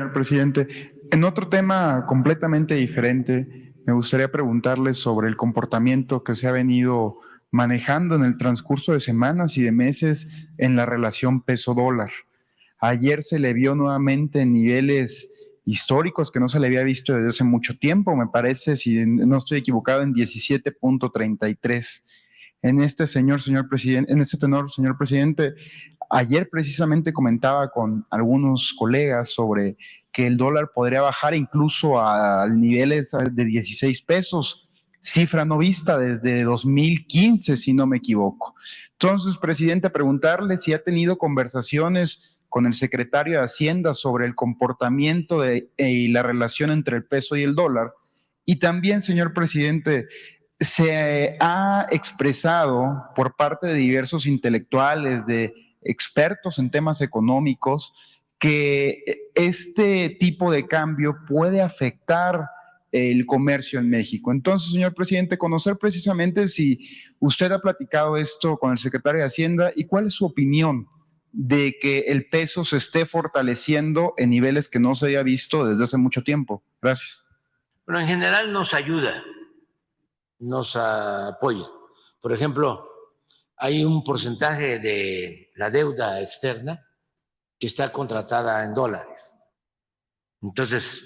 señor presidente. En otro tema completamente diferente, me gustaría preguntarle sobre el comportamiento que se ha venido manejando en el transcurso de semanas y de meses en la relación peso-dólar. Ayer se le vio nuevamente en niveles históricos que no se le había visto desde hace mucho tiempo, me parece, si no estoy equivocado, en 17.33. Señor presidente, en este tenor, señor presidente, ayer precisamente comentaba con algunos colegas sobre que el dólar podría bajar incluso a niveles de 16 pesos, cifra no vista desde 2015, si no me equivoco. Entonces, presidente, preguntarle si ha tenido conversaciones con el secretario de Hacienda sobre el comportamiento y la relación entre el peso y el dólar. Y también, señor presidente, se ha expresado por parte de diversos intelectuales, de expertos en temas económicos, que este tipo de cambio puede afectar el comercio en México. Entonces, señor presidente, conocer precisamente si usted ha platicado esto con el secretario de Hacienda y cuál es su opinión de que el peso se esté fortaleciendo en niveles que no se haya visto desde hace mucho tiempo. Gracias. Bueno, en general nos ayuda, nos apoya. Por ejemplo, hay un porcentaje de la deuda externa que está contratada en dólares. Entonces,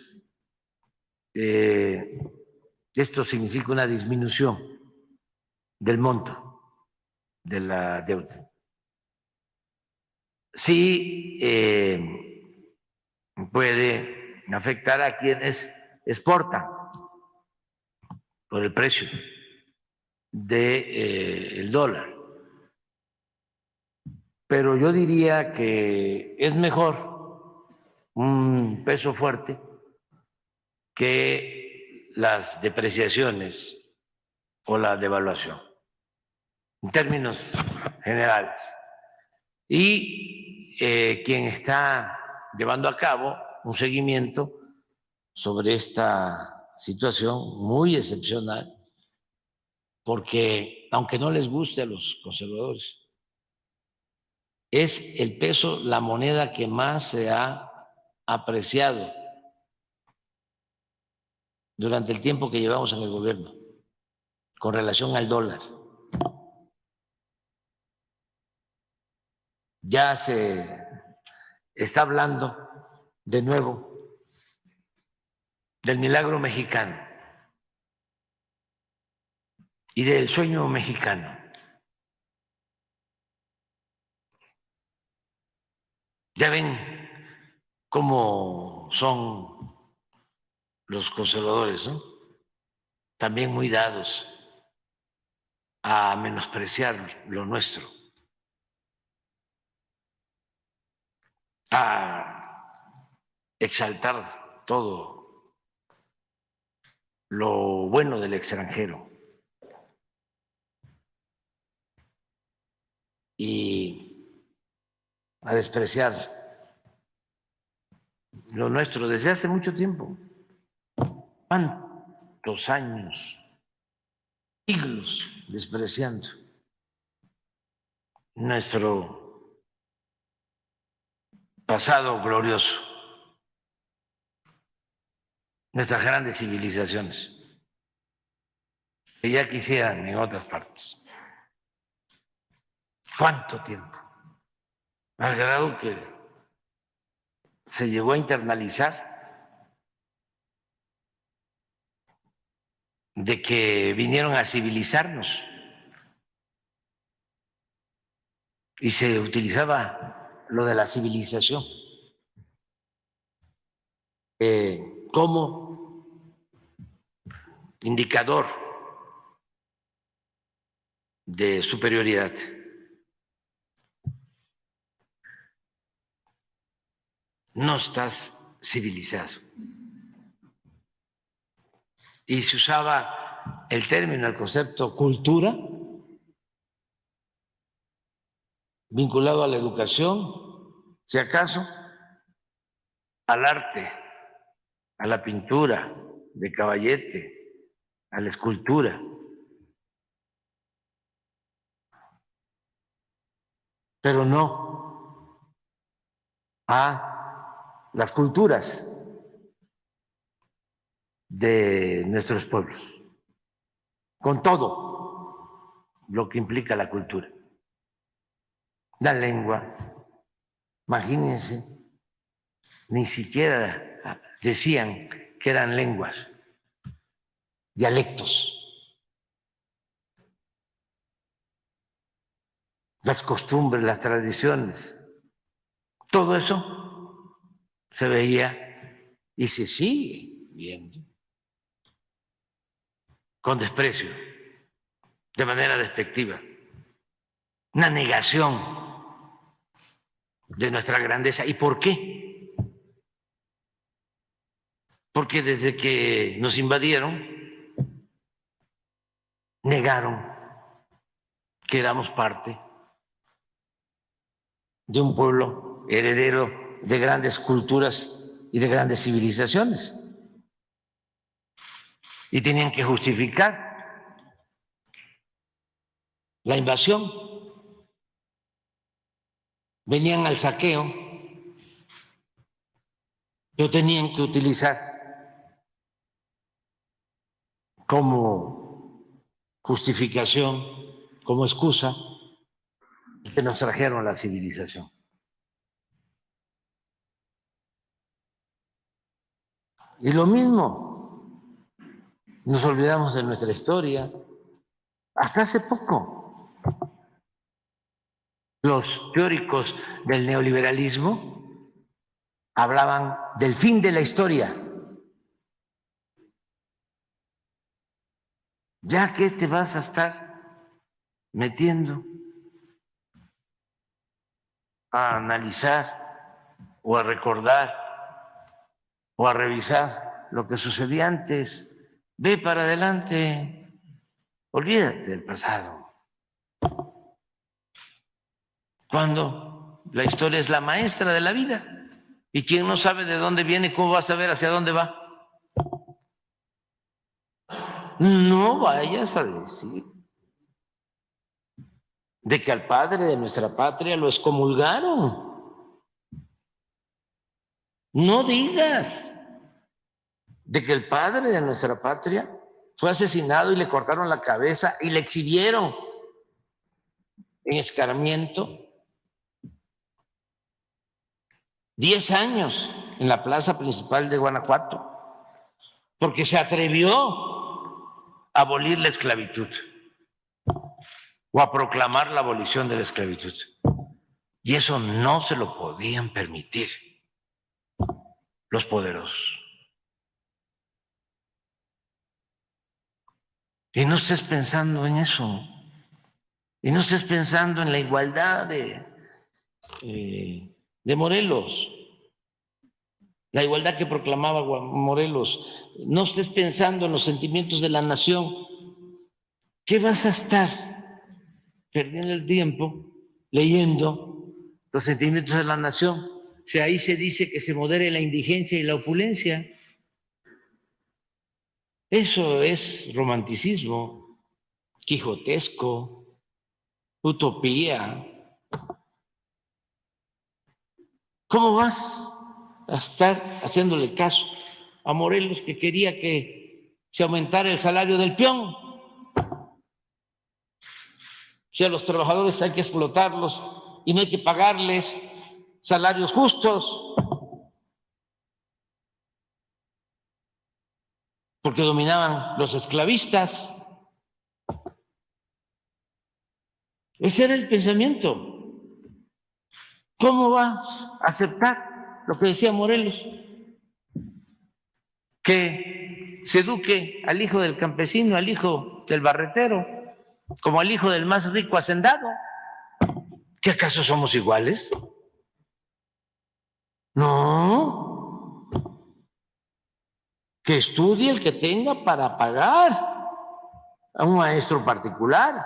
esto significa una disminución del monto de la deuda. Sí puede afectar a quienes exportan por el precio del dólar. Pero yo diría que es mejor un peso fuerte que las depreciaciones o la devaluación, en términos generales. Y quien está llevando a cabo un seguimiento sobre esta situación muy excepcional, porque aunque no les guste a los conservadores, es el peso la moneda que más se ha apreciado durante el tiempo que llevamos en el gobierno con relación al dólar. Ya se está hablando de nuevo del milagro mexicano y del sueño mexicano. Ya ven cómo son los conservadores, ¿no? También muy dados a menospreciar lo nuestro, a exaltar todo lo bueno del extranjero y a despreciar lo nuestro desde hace mucho tiempo. ¿Cuántos años, siglos despreciando nuestro pasado glorioso, nuestras grandes civilizaciones, que ya quisieran en otras partes? ¿Cuánto tiempo? Al grado que se llegó a internalizar de que vinieron a civilizarnos y se utilizaba lo de la civilización como indicador de superioridad. No estás civilizado. Y se usaba el término, el concepto cultura, vinculado a la educación, si acaso, al arte, a la pintura de Caballete, a la escultura. Pero no a las culturas de nuestros pueblos, con todo lo que implica la cultura, la lengua. Imagínense, ni siquiera decían que eran lenguas, dialectos. Las costumbres, las tradiciones, todo eso se veía y se sigue viendo con desprecio, de manera despectiva, una negación de nuestra grandeza. ¿Y por qué? Porque desde que nos invadieron, negaron que éramos parte de un pueblo heredero de grandes culturas y de grandes civilizaciones. Y tenían que justificar la invasión. Venían al saqueo, pero tenían que utilizar como justificación, como excusa, que nos trajeron la civilización. Y lo mismo, nos olvidamos de nuestra historia. Hasta hace poco, los teóricos del neoliberalismo hablaban del fin de la historia. Ya que te vas a estar metiendo a analizar o a recordar o a revisar lo que sucedía antes, ve para adelante, olvídate del pasado. Cuando la historia es la maestra de la vida y quien no sabe de dónde viene, ¿cómo va a saber hacia dónde va? No vayas a decir de que al padre de nuestra patria lo excomulgaron. No digas de que el padre de nuestra patria fue asesinado y le cortaron la cabeza y le exhibieron en escarmiento 10 años en la plaza principal de Guanajuato, porque se atrevió a abolir la esclavitud o a proclamar la abolición de la esclavitud. Y eso no se lo podían permitir los poderosos. Y no estés pensando en eso. Y no estés pensando en la igualdad de Morelos, la igualdad que proclamaba Morelos. No estés pensando en los sentimientos de la nación. ¿Qué vas a estar perdiendo el tiempo leyendo los sentimientos de la nación? Si ahí se dice que se modere la indigencia y la opulencia. Eso es romanticismo, quijotesco, utopía. ¿Cómo vas a estar haciéndole caso a Morelos, que quería que se aumentara el salario del peón? Si a los trabajadores hay que explotarlos y no hay que pagarles salarios justos, porque dominaban los esclavistas. Ese era el pensamiento. ¿Cómo va a aceptar lo que decía Morelos? Que se eduque al hijo del campesino, al hijo del barretero, como al hijo del más rico hacendado. ¿Qué acaso somos iguales? No. Que estudie el que tenga para pagar a un maestro particular.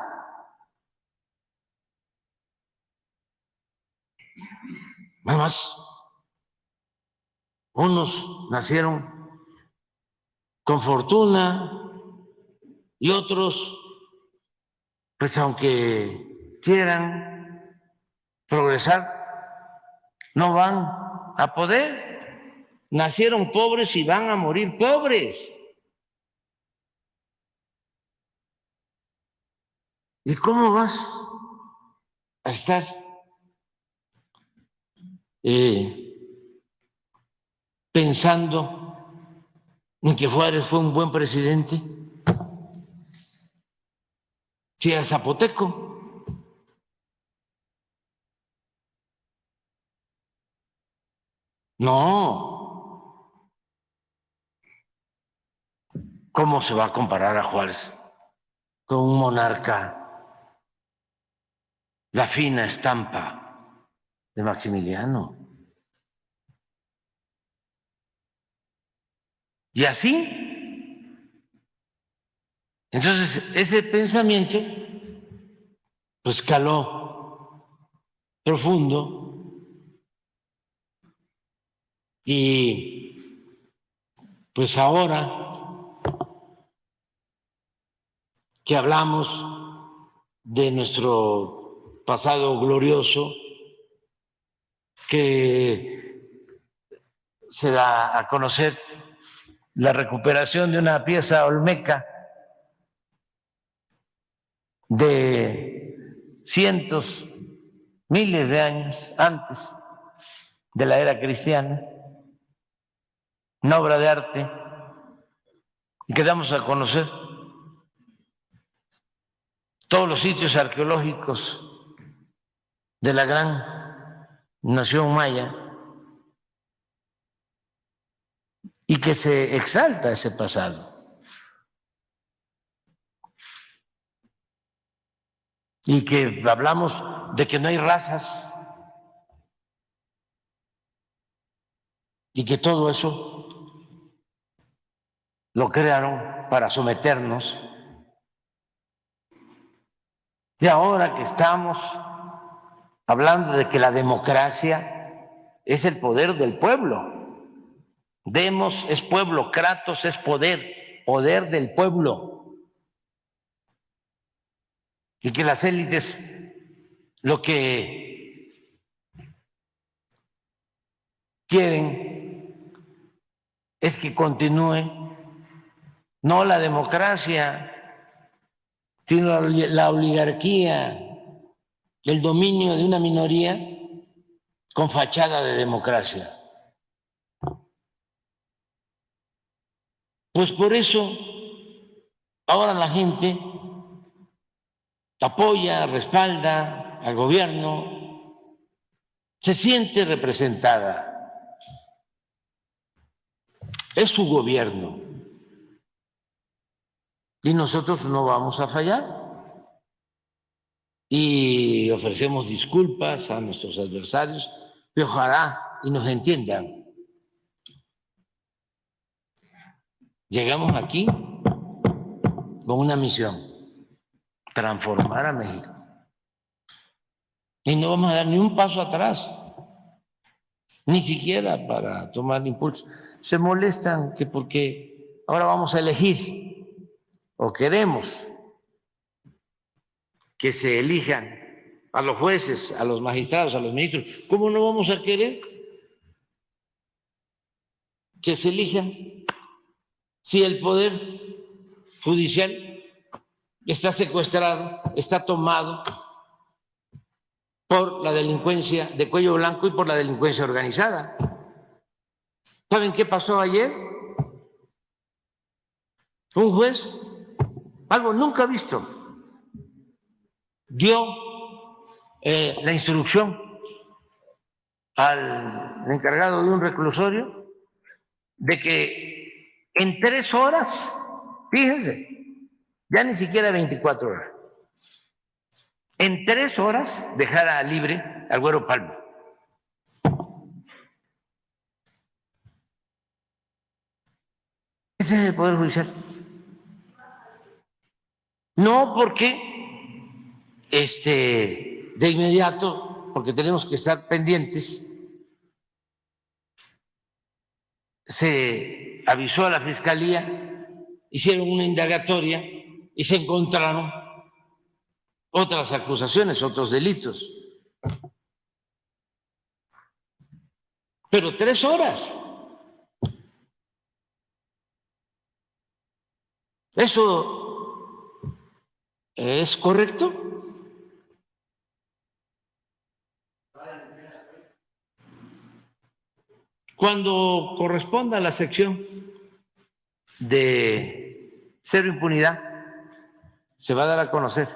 Además, unos nacieron con fortuna y otros, pues aunque quieran progresar, no van a poder. nacieron pobres y van a morir pobres. ¿Y cómo vas a estar pensando en que Juárez fue un buen presidente? Si era zapoteco. No. ¿Cómo se va a comparar a Juárez con un monarca? La fina estampa de Maximiliano. Y así. Entonces, ese pensamiento pues caló profundo y pues ahora que hablamos de nuestro pasado glorioso, que se da a conocer la recuperación de una pieza olmeca de cientos, miles de años antes de la era cristiana, una obra de arte, y que damos a conocer todos los sitios arqueológicos de la gran nación maya, y que se exalta ese pasado. Y que hablamos de que no hay razas y que todo eso lo crearon para someternos. Y ahora que estamos hablando de que la democracia es el poder del pueblo, demos es pueblo, kratos es poder, poder del pueblo, y que las élites lo que quieren es que continúe no la democracia, sino la oligarquía, el dominio de una minoría con fachada de democracia. Pues por eso ahora la gente apoya, respalda al gobierno, se siente representada. Es su gobierno y nosotros no vamos a fallar. Y ofrecemos disculpas a nuestros adversarios, y ojalá y nos entiendan. Llegamos aquí con una misión: transformar a México. Y no vamos a dar ni un paso atrás, ni siquiera para tomar impulso. Se molestan que porque ahora vamos a elegir, o queremos que se elijan a los jueces, a los magistrados, a los ministros. ¿Cómo no vamos a querer que se elijan si el poder judicial está secuestrado, está tomado por la delincuencia de cuello blanco y por la delincuencia organizada? ¿Saben qué pasó ayer? Un juez, algo nunca visto, dio la instrucción al encargado de un reclusorio de que en 3 horas, fíjense, ya ni siquiera 24 horas, en 3 horas dejara libre al Güero Palma. Ese es el Poder Judicial. No porque de inmediato, porque tenemos que estar pendientes, se avisó a la Fiscalía, hicieron una indagatoria y se encontraron otras acusaciones, otros delitos. Pero 3 horas. ¿Eso es correcto? Cuando corresponda a la sección de cero impunidad, se va a dar a conocer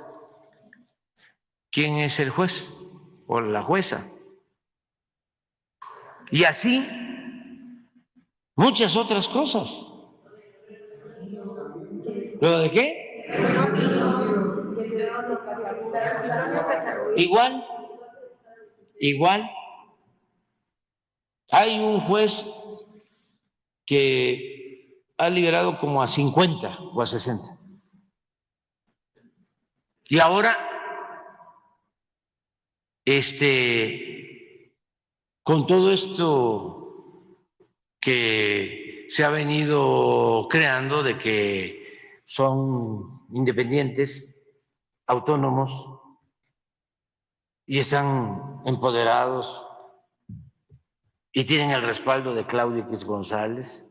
quién es el juez o la jueza. Y así muchas otras cosas. ¿Lo de qué? Igual, igual. Hay un juez que ha liberado como a 50 o a 60. Y ahora, con todo esto que se ha venido creando de que son independientes, autónomos y están empoderados y tienen el respaldo de Claudio X González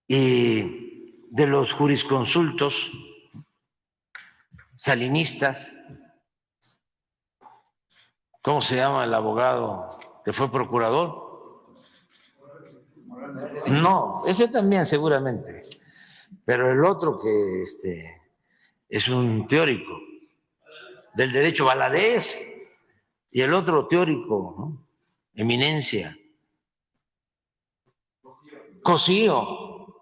y de los jurisconsultos salinistas. ¿Cómo se llama el abogado que fue procurador? No, ese también seguramente, pero el otro que es un teórico del derecho, Valadez, y el otro teórico, ¿no? Eminencia, Cosío,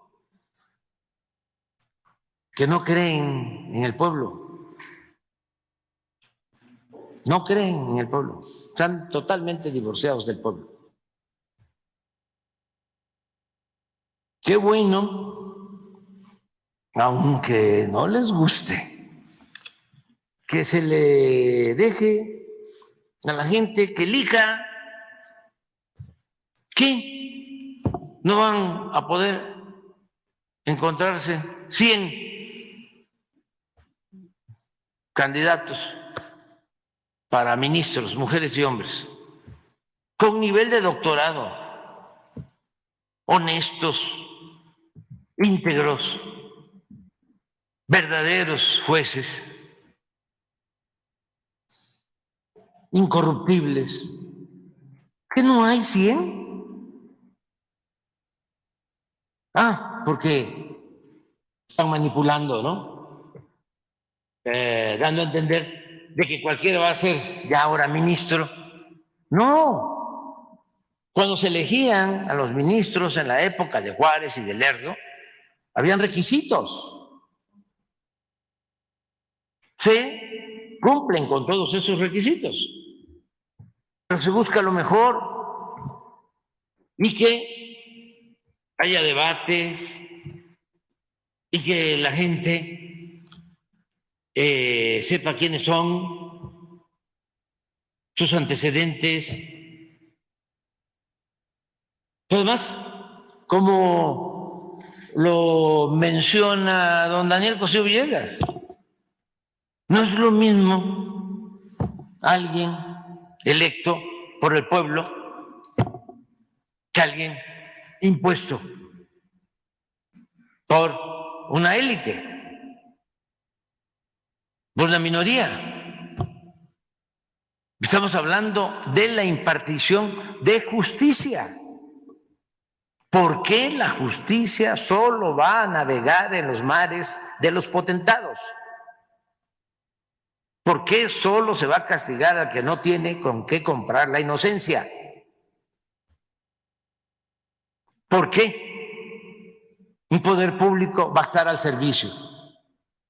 que no creen en el pueblo, no creen en el pueblo, están totalmente divorciados del pueblo. Qué bueno, aunque no les guste, que se le deje a la gente que elija. ¿Qué? No van a poder encontrarse 100 candidatos para ministros, mujeres y hombres, con nivel de doctorado, honestos, íntegros, verdaderos jueces, incorruptibles. ¿Que no hay 100? Porque están manipulando, ¿no? Dando a entender de que cualquiera va a ser ya ahora ministro. No. Cuando se elegían a los ministros en la época de Juárez y de Lerdo, habían requisitos. Se cumplen con todos esos requisitos, pero se busca lo mejor y que haya debates y que la gente sepa quiénes son, sus antecedentes. Además, como lo menciona don Daniel Cosío Villegas, no es lo mismo alguien electo por el pueblo que alguien impuesto por una élite, por una minoría. Estamos hablando de la impartición de justicia. ¿Por qué la justicia solo va a navegar en los mares de los potentados? ¿Por qué solo se va a castigar al que no tiene con qué comprar la inocencia? ¿Por qué un poder público va a estar al servicio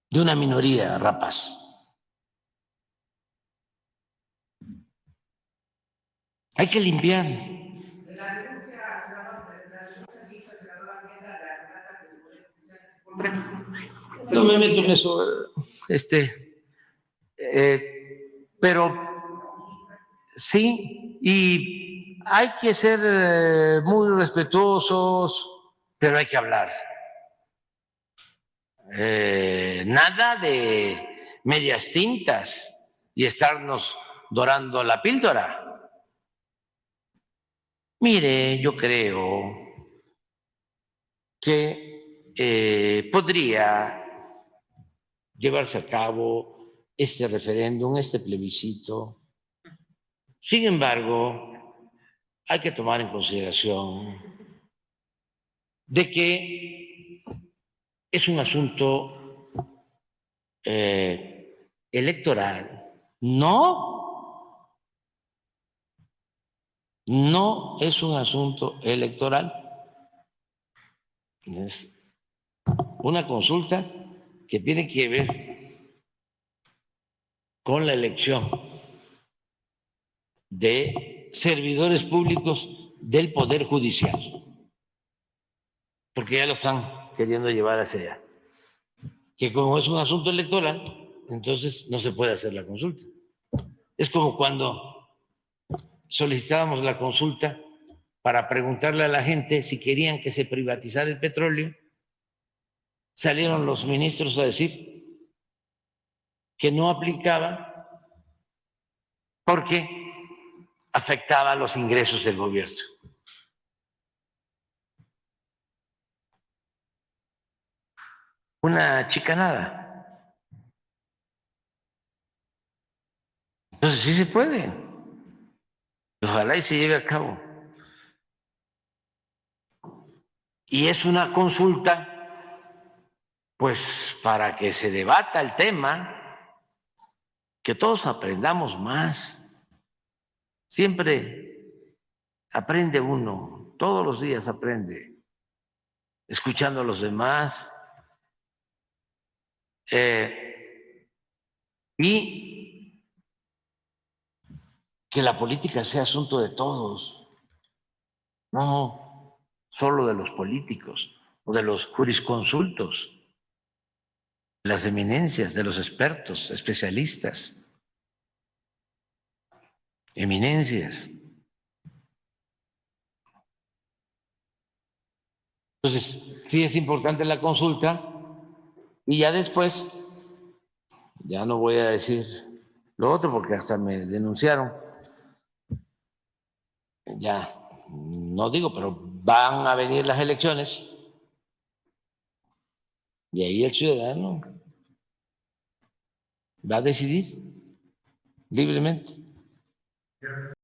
de una minoría rapaz? Hay que limpiar. No me meto en eso, pero sí, y hay que ser muy respetuosos, pero hay que hablar. Nada de medias tintas y estarnos dorando la píldora. Mire, yo creo que podría llevarse a cabo este referéndum, este plebiscito. Sin embargo, hay que tomar en consideración de que es un asunto electoral. No es un asunto electoral. Es una consulta que tiene que ver con la elección de servidores públicos del Poder Judicial, porque ya lo están queriendo llevar hacia allá. Que como es un asunto electoral, entonces no se puede hacer la consulta. Es como cuando solicitábamos la consulta para preguntarle a la gente si querían que se privatizara el petróleo, salieron los ministros a decir que no aplicaba porque afectaba los ingresos del gobierno. Una chicanada. Entonces sí se puede. Ojalá y se lleve a cabo. Y es una consulta, pues, para que se debata el tema, que todos aprendamos más. Siempre aprende uno, todos los días aprende, escuchando a los demás. Y que la política sea asunto de todos, no solo de los políticos o de los jurisconsultos, las eminencias, de los expertos, especialistas, eminencias. Entonces, sí es importante la consulta y ya después, ya no voy a decir lo otro porque hasta me denunciaron, ya no digo, pero van a venir las elecciones y ahí el ciudadano va a decidir libremente.